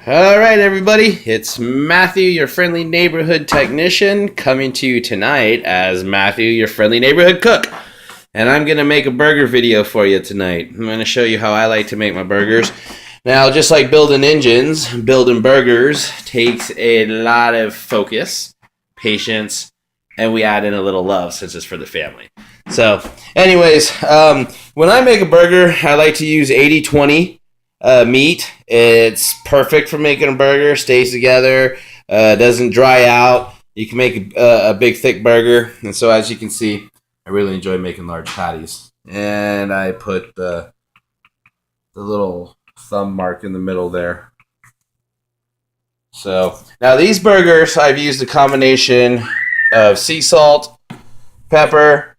All right, everybody. It's Matthew, your friendly neighborhood technician, coming to you tonight as Matthew, your friendly neighborhood cook. And I'm going to make a burger video for you tonight. I'm going to show you how I like to make my burgers. Now, just like building engines, building burgers takes a lot of focus, patience, and we add in a little love since it's for the family. So, anyways, when I make a burger, I like to use 80-20 meat. It's perfect for making a burger, stays together, doesn't dry out. You can make a big, thick burger. And so, as you can see, I really enjoy making large patties. And I put the little thumb mark in the middle there. So, now these burgers, I've used a combination of sea salt, pepper,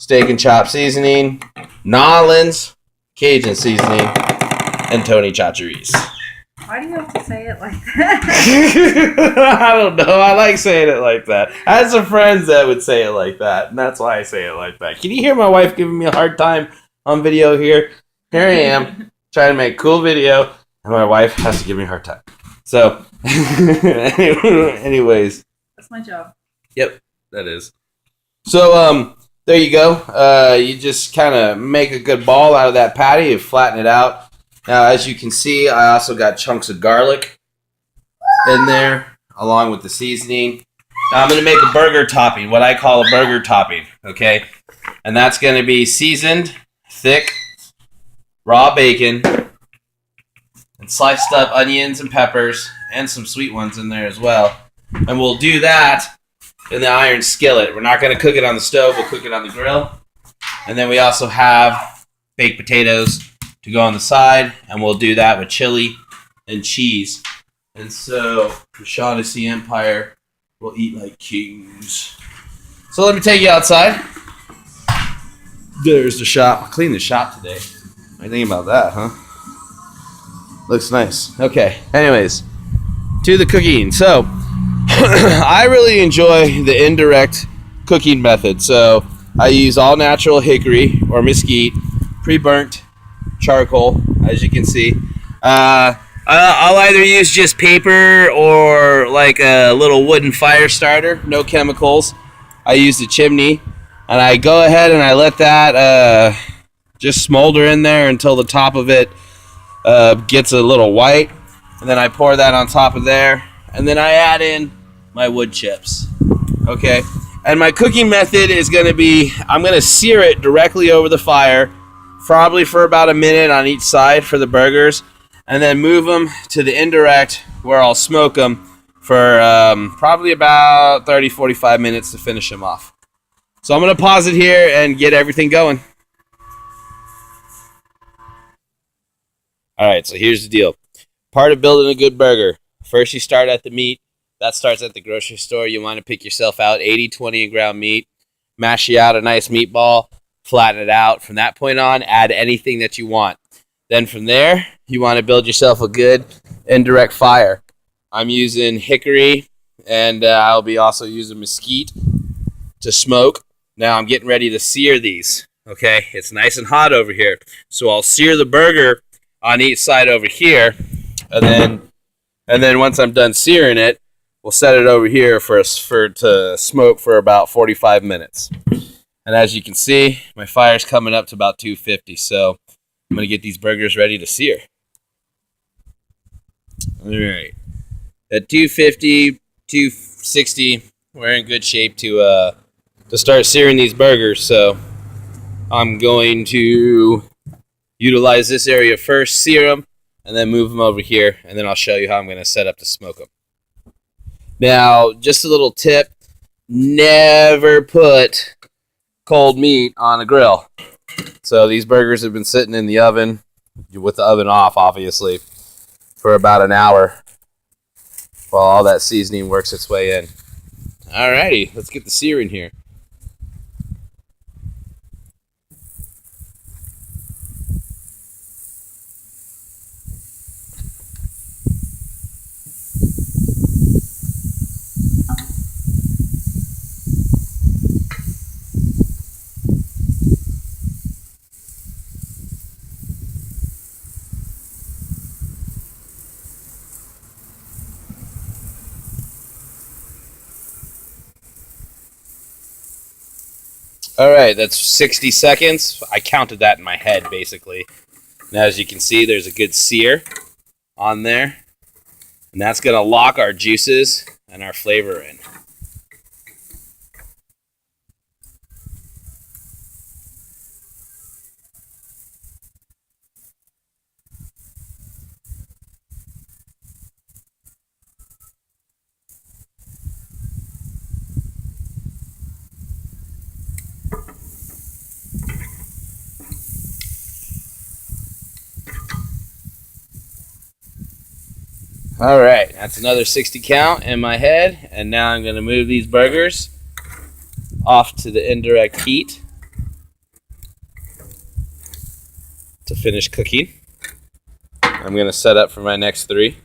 steak and chop seasoning, Nolan's Cajun seasoning, and Tony Chachere's. Why do you have to say it like that? I don't know. I like saying it like that. I had some friends that would say it like that, and that's why I say it like that. Can you hear my wife giving me a hard time on video here? Here I am, trying to make a cool video, and my wife has to give me a hard time. So, anyways. That's my job. Yep, that is. So, there you go. You just kind of make a good ball out of that patty. You flatten it out. Now, as you can see, I also got chunks of garlic in there, along with the seasoning. Now, I'm going to make a burger topping, what I call a burger topping, okay? And that's going to be seasoned, thick, raw bacon, and sliced up onions and peppers, and some sweet ones in there as well. And we'll do that in the iron skillet. We're not going to cook it on the stove. We'll cook it on the grill. And then we also have baked potatoes to go on the side, and we'll do that with chili and cheese. And so, the Shaughnessy Empire will eat like kings. So let me take you outside. There's the shop. I'll clean the shop today. What do you think about that, huh? Looks nice. Okay, anyways, to the cooking. So, I really enjoy the indirect cooking method. So, I use all natural hickory or mesquite, pre-burnt charcoal, as you can see. I'll either use just paper or like a little wooden fire starter, no chemicals. I use the chimney, and I go ahead and I let that just smolder in there until the top of it gets a little white, and then I pour that on top of there, and then I add in my wood chips. Okay, and my cooking method is going to be, I'm going to sear it directly over the fire, probably for about a minute on each side for the burgers, and then move them to the indirect where I'll smoke them for probably about 30-45 minutes to finish them off. So I'm going to pause it here and get everything going. Alright, so here's the deal. Part of building a good burger. First you start at the meat. That starts at the grocery store. You want to pick yourself out 80-20 in ground meat. Mash you out a nice meatball. Flatten it out. From that point on, add anything that you want. Then from there, you want to build yourself a good indirect fire. I'm using hickory, and I'll be also using mesquite to smoke. Now I'm getting ready to sear these. Okay, it's nice and hot over here. So I'll sear the burger on each side over here, and then once I'm done searing it, we'll set it over here for to smoke for about 45 minutes. And as you can see, my fire's coming up to about 250, so I'm going to get these burgers ready to sear. All right. At 250, 260, we're in good shape to start searing these burgers, so I'm going to utilize this area first, sear them, and then move them over here, and then I'll show you how I'm going to set up to smoke them. Now, just a little tip, never put cold meat on a grill. So these burgers have been sitting in the oven, with the oven off, obviously, for about an hour while all that seasoning works its way in. Alrighty, let's get the sear in here. All right, that's 60 seconds. I counted that in my head, basically. Now, as you can see, there's a good sear on there. And that's going to lock our juices and our flavor in. All right, that's another 60 count in my head, and now I'm going to move these burgers off to the indirect heat to finish cooking. I'm going to set up for my next 3.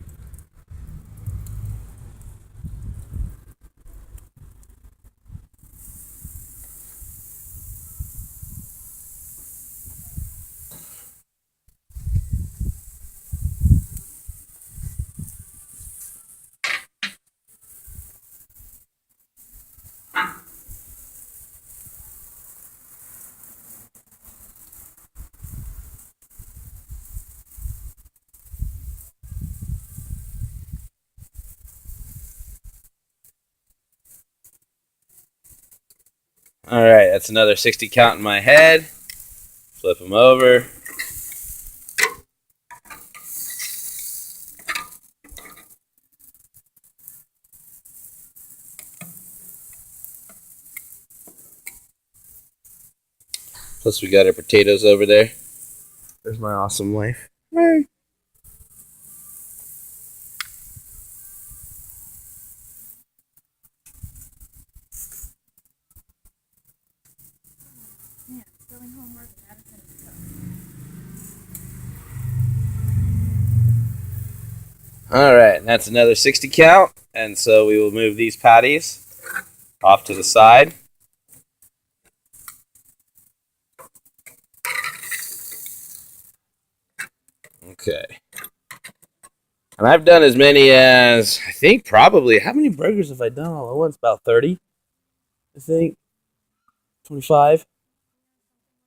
All right, that's another 60 count in my head. Flip them over. Plus, we got our potatoes over there. There's my awesome wife. Hey. Yeah, doing homework and had to finish stuff. All right, that's another 60 count. And so we will move these patties off to the side. Okay. And I've done as many as, I think probably, how many burgers have I done all at once? About 30, I think. 25.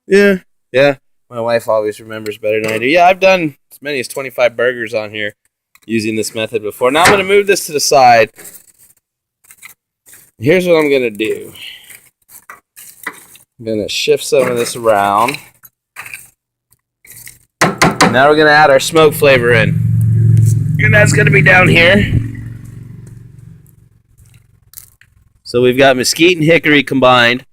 Yeah. Yeah. My wife always remembers better than I do. Yeah, I've done as many as 25 burgers on here using this method before. Now I'm going to move this to the side. Here's what I'm going to do. I'm going to shift some of this around. Now we're going to add our smoke flavor in. And that's going to be down here. So we've got mesquite and hickory combined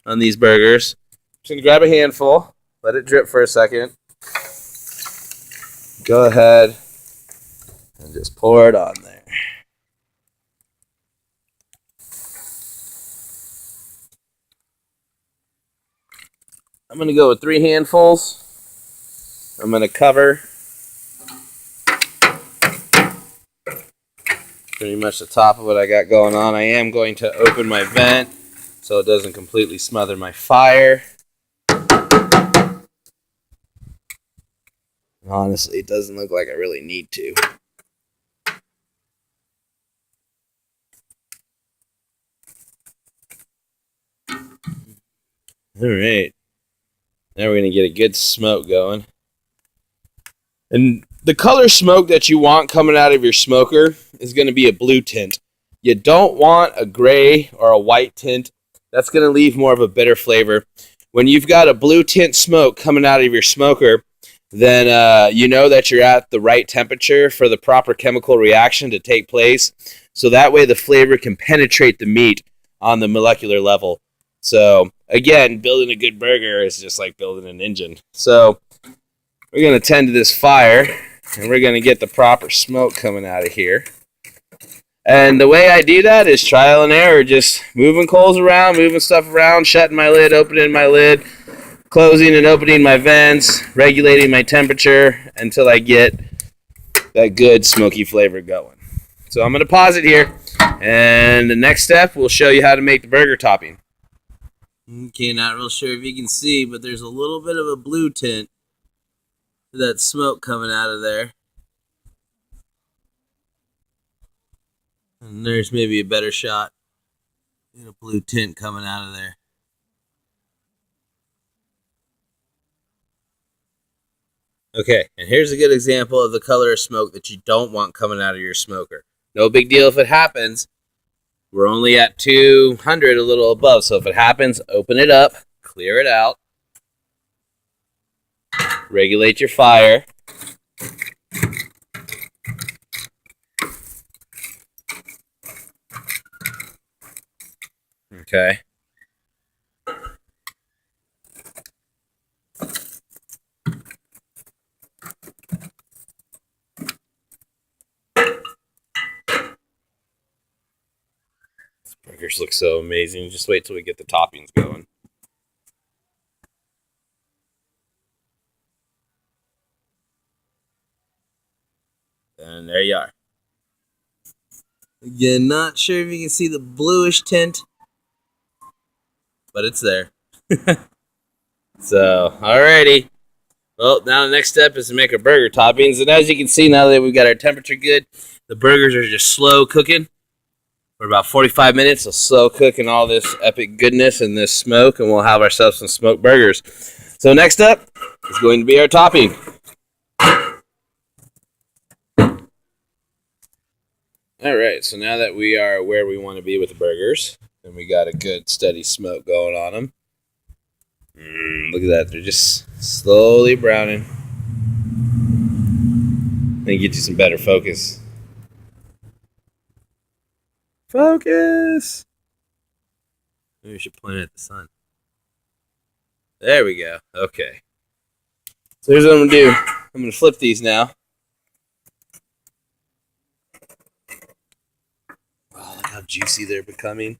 on these burgers. Just going to grab a handful, let it drip for a second. Go ahead and just pour it on there. I'm going to go with 3 handfuls. I'm going to cover pretty much the top of what I got going on. I am going to open my vent so it doesn't completely smother my fire. Honestly, it doesn't look like I really need to. All right. Now we're going to get a good smoke going. And the color smoke that you want coming out of your smoker is going to be a blue tint. You don't want a gray or a white tint. That's going to leave more of a bitter flavor. When you've got a blue tint smoke coming out of your smoker, then you know that you're at the right temperature for the proper chemical reaction to take place. So that way the flavor can penetrate the meat on the molecular level. So again, building a good burger is just like building an engine. So we're going to tend to this fire, and we're going to get the proper smoke coming out of here. And the way I do that is trial and error, just moving coals around, moving stuff around, shutting my lid, opening my lid, closing and opening my vents, regulating my temperature until I get that good smoky flavor going. So I'm going to pause it here, and the next step, we'll show you how to make the burger topping. Okay, not real sure if you can see, but there's a little bit of a blue tint to that smoke coming out of there. And there's maybe a better shot. Get a blue tint coming out of there. Okay, and here's a good example of the color of smoke that you don't want coming out of your smoker. No big deal if it happens. We're only at 200, a little above, so if it happens, open it up, clear it out, regulate your fire. Okay. Burgers look so amazing. Just wait till we get the toppings going. And there you are. Again, not sure if you can see the bluish tint, but it's there. So, alrighty. Well, now the next step is to make our burger toppings. And as you can see, now that we've got our temperature good, the burgers are just slow cooking for about 45 minutes. They'll slow cooking all this epic goodness and this smoke, and we'll have ourselves some smoked burgers. So next up is going to be our topping. Alright, so now that we are where we want to be with the burgers, and we got a good steady smoke going on them, look at that. They're just slowly browning. Let me get you some better focus. Focus! Maybe we should point it at the sun. There we go. Okay. So here's what I'm going to do. I'm going to flip these now. Oh, look how juicy they're becoming.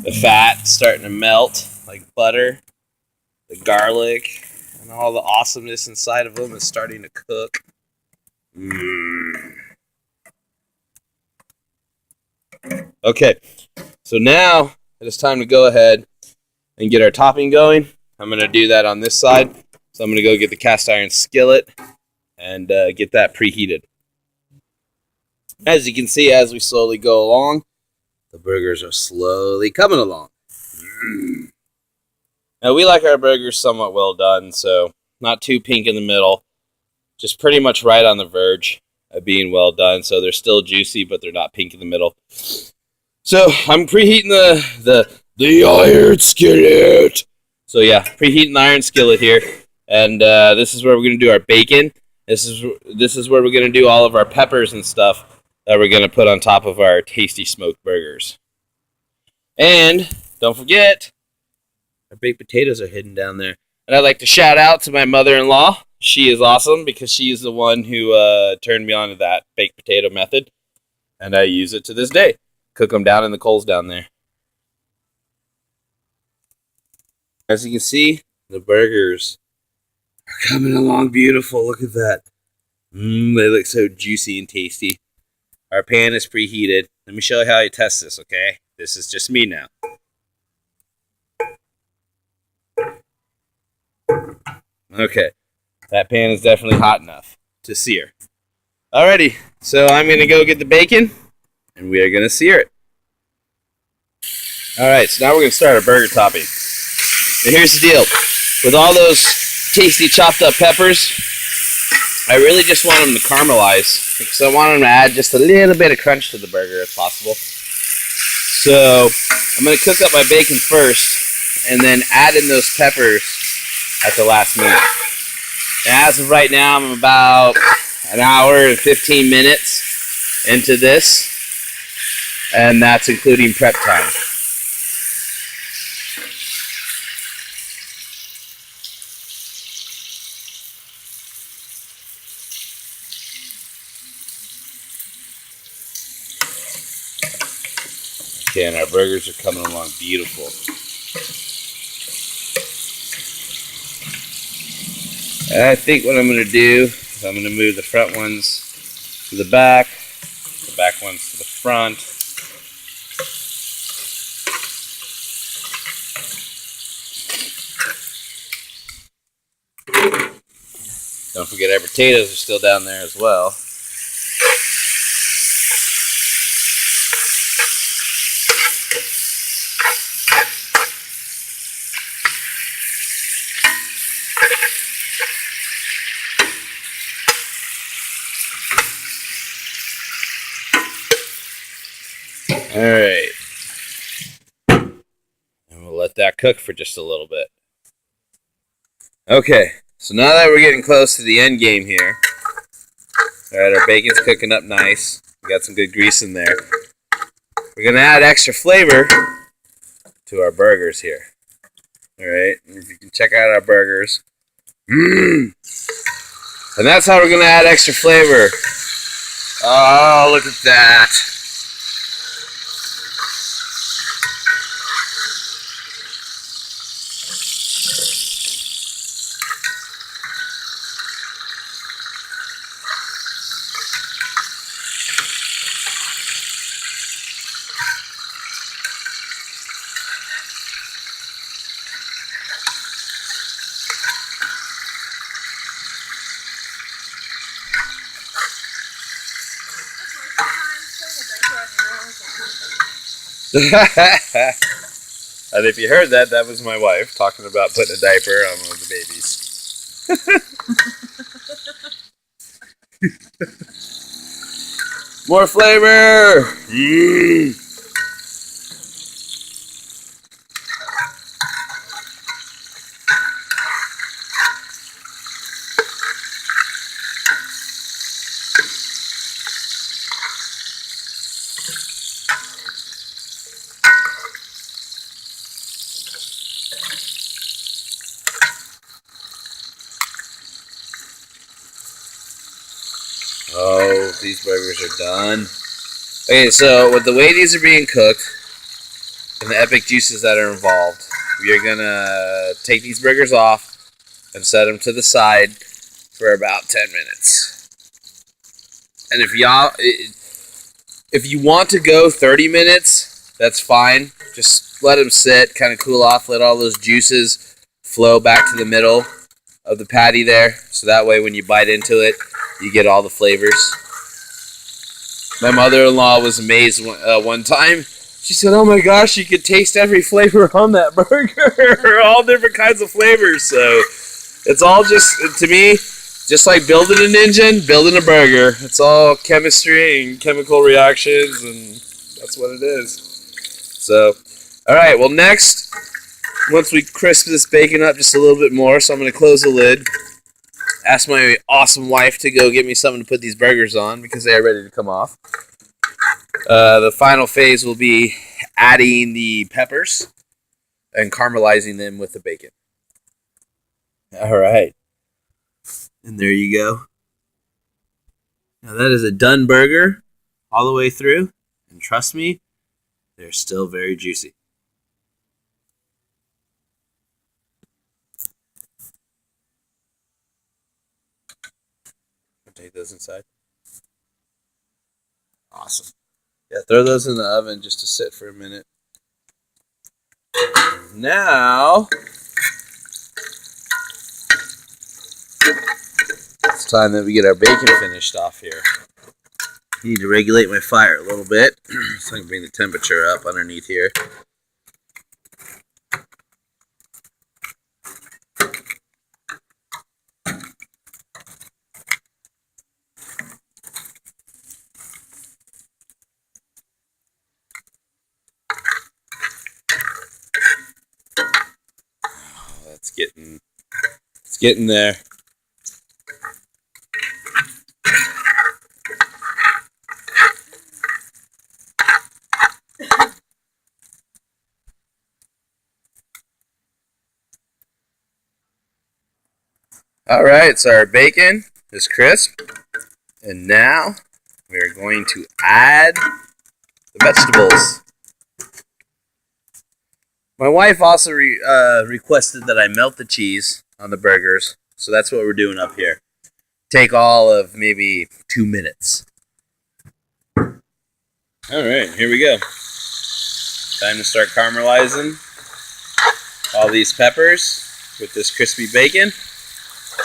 The fat starting to melt like butter. The garlic and all the awesomeness inside of them is starting to cook. Okay, so now it is time to go ahead and get our topping going. I'm going to do that on this side. So I'm going to go get the cast iron skillet and get that preheated. As you can see, as we slowly go along, the burgers are slowly coming along. Now, we like our burgers somewhat well done, so not too pink in the middle. Just pretty much right on the verge of being well done. So they're still juicy, but they're not pink in the middle. So I'm preheating the iron skillet. So yeah, preheating the iron skillet here. And this is where we're going to do our bacon. This is where we're going to do all of our peppers and stuff that we're going to put on top of our tasty smoked burgers. And don't forget, our baked potatoes are hidden down there. And I'd like to shout out to my mother-in-law. She is awesome because she is the one who turned me on to that baked potato method. And I use it to this day. Cook them down in the coals down there. As you can see, the burgers are coming along beautiful. Look at that. They look so juicy and tasty. Our pan is preheated. Let me show you how I test this, okay? This is just me now. Okay, that pan is definitely hot enough to sear. Alrighty, so I'm going to go get the bacon, and we are going to sear it. Alright, so now we're going to start our burger topping. And here's the deal. With all those tasty chopped up peppers, I really just want them to caramelize, because I want them to add just a little bit of crunch to the burger if possible. So I'm going to cook up my bacon first, and then add in those peppers at the last minute. And as of right now, I'm about an hour and 15 minutes into this, and that's including prep time. Okay, and our burgers are coming along beautiful. And I think what I'm going to do is I'm going to move the front ones to the back ones to the front. Don't forget our potatoes are still down there as well. All right. And we'll let that cook for just a little bit. Okay, so now that we're getting close to the end game here, all right, our bacon's cooking up nice. We got some good grease in there. We're going to add extra flavor to our burgers here. All right, and if you can check out our burgers. And that's how we're going to add extra flavor. Oh, look at that. And if you heard that, that was my wife talking about putting a diaper on one of the babies. More flavor! Oh, these burgers are done. Okay, so with the way these are being cooked and the epic juices that are involved, we are gonna take these burgers off and set them to the side for about 10 minutes. And if you want to go 30 minutes, that's fine. Just let them sit, kind of cool off, let all those juices flow back to the middle of the patty there, so that way when you bite into it, you get all the flavors. My mother-in-law was amazed one time. She said, "Oh my gosh, you could taste every flavor on that burger." All different kinds of flavors. So it's all just, to me, just like building an engine, building a burger. It's all chemistry and chemical reactions, and that's what it is. So, all right, well, next, once we crisp this bacon up just a little bit more, so I'm going to close the lid. Ask my awesome wife to go get me something to put these burgers on because they are ready to come off. The final phase will be adding the peppers and caramelizing them with the bacon. All right. And there you go. Now that is a done burger all the way through. And trust me, they're still very juicy. Take those inside. Awesome. Yeah, throw those in the oven just to sit for a minute. Now, it's time that we get our bacon finished off here. I need to regulate my fire a little bit so I can bring the temperature up underneath here. It's getting there. All right, so our bacon is crisp, and now we are going to add the vegetables. My wife also requested that I melt the cheese on the burgers, so that's what we're doing up here. Take all of maybe 2 minutes. All right, here we go. Time to start caramelizing all these peppers with this crispy bacon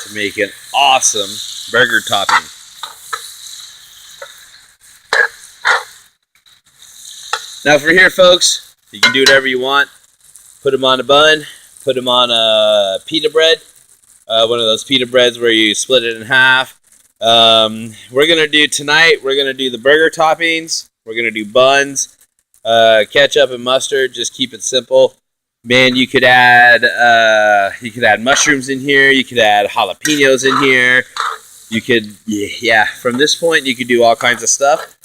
to make an awesome burger topping. Now for here, folks, you can do whatever you want. Put them on a bun, put them on a pita bread, one of those pita breads where you split it in half. We're going to do tonight, we're going to do the burger toppings, we're going to do buns, Ketchup and mustard. Just keep it simple. Man, you could add mushrooms in here. You could add jalapenos in here. You could, yeah. From this point, you could do all kinds of stuff.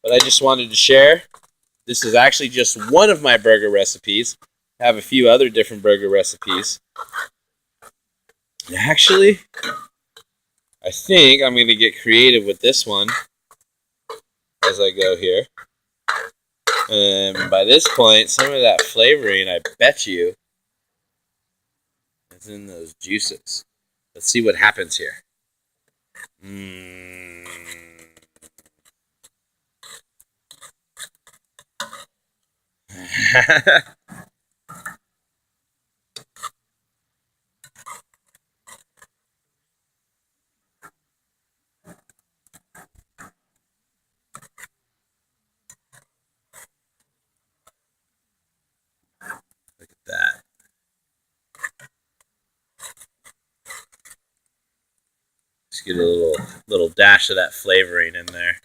But I just wanted to share. This is actually just one of my burger recipes. I have a few other different burger recipes. And actually, I think I'm going to get creative with this one as I go here. And by this point, some of that flavoring, I bet you, is in those juices. Let's see what happens here. Look at that. Just get a little dash of that flavoring in there.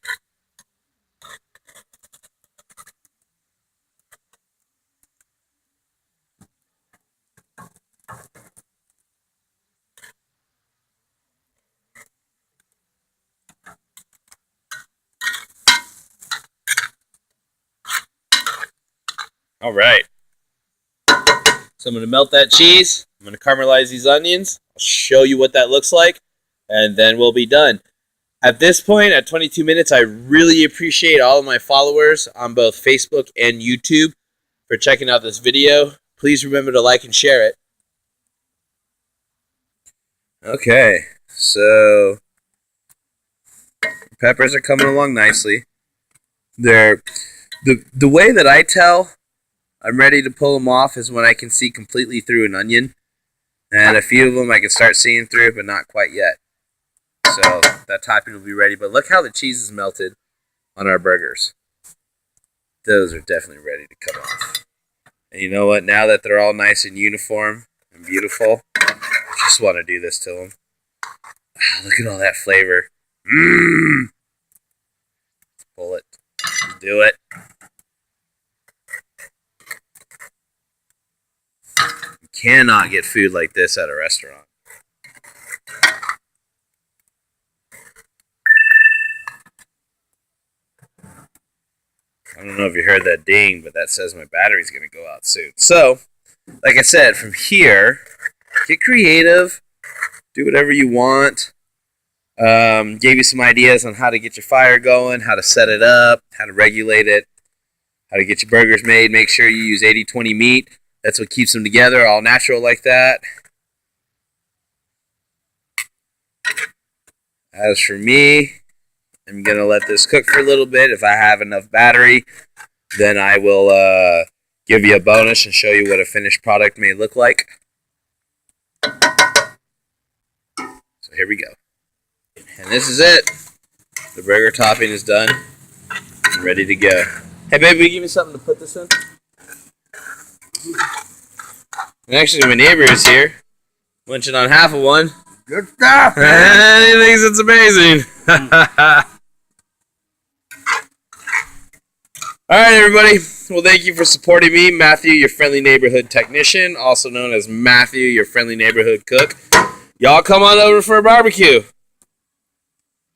All right. So I'm going to melt that cheese. I'm going to caramelize these onions. I'll show you what that looks like, and then we'll be done. At this point, at 22 minutes, I really appreciate all of my followers on both Facebook and YouTube for checking out this video. Please remember to like and share it. Okay, so peppers are coming along nicely. The way that I tell I'm ready to pull them off is when I can see completely through an onion. And a few of them I can start seeing through, but not quite yet. So that topping will be ready. But look how the cheese is melted on our burgers. Those are definitely ready to come off. And you know what? Now that they're all nice and uniform and beautiful, I just want to do this to them. Look at all that flavor. Let's pull it. Let's do it. You cannot get food like this at a restaurant. I don't know if you heard that ding, but that says my battery's going to go out soon. So, like I said, from here, get creative. Do whatever you want. Gave you some ideas on how to get your fire going, how to set it up, how to regulate it, how to get your burgers made. Make sure you use 80-20 meat. That's what keeps them together, all natural like that. As for me, I'm going to let this cook for a little bit. If I have enough battery, then I will give you a bonus and show you what a finished product may look like. So here we go. And this is it. The burger topping is done and ready to go. Hey, baby, will you give me something to put this in? And actually, my neighbor is here, munching on half of one. Good stuff, And he thinks it's amazing. All right, everybody. Well, thank you for supporting me, Matthew, your friendly neighborhood technician, also known as Matthew, your friendly neighborhood cook. Y'all come on over for a barbecue.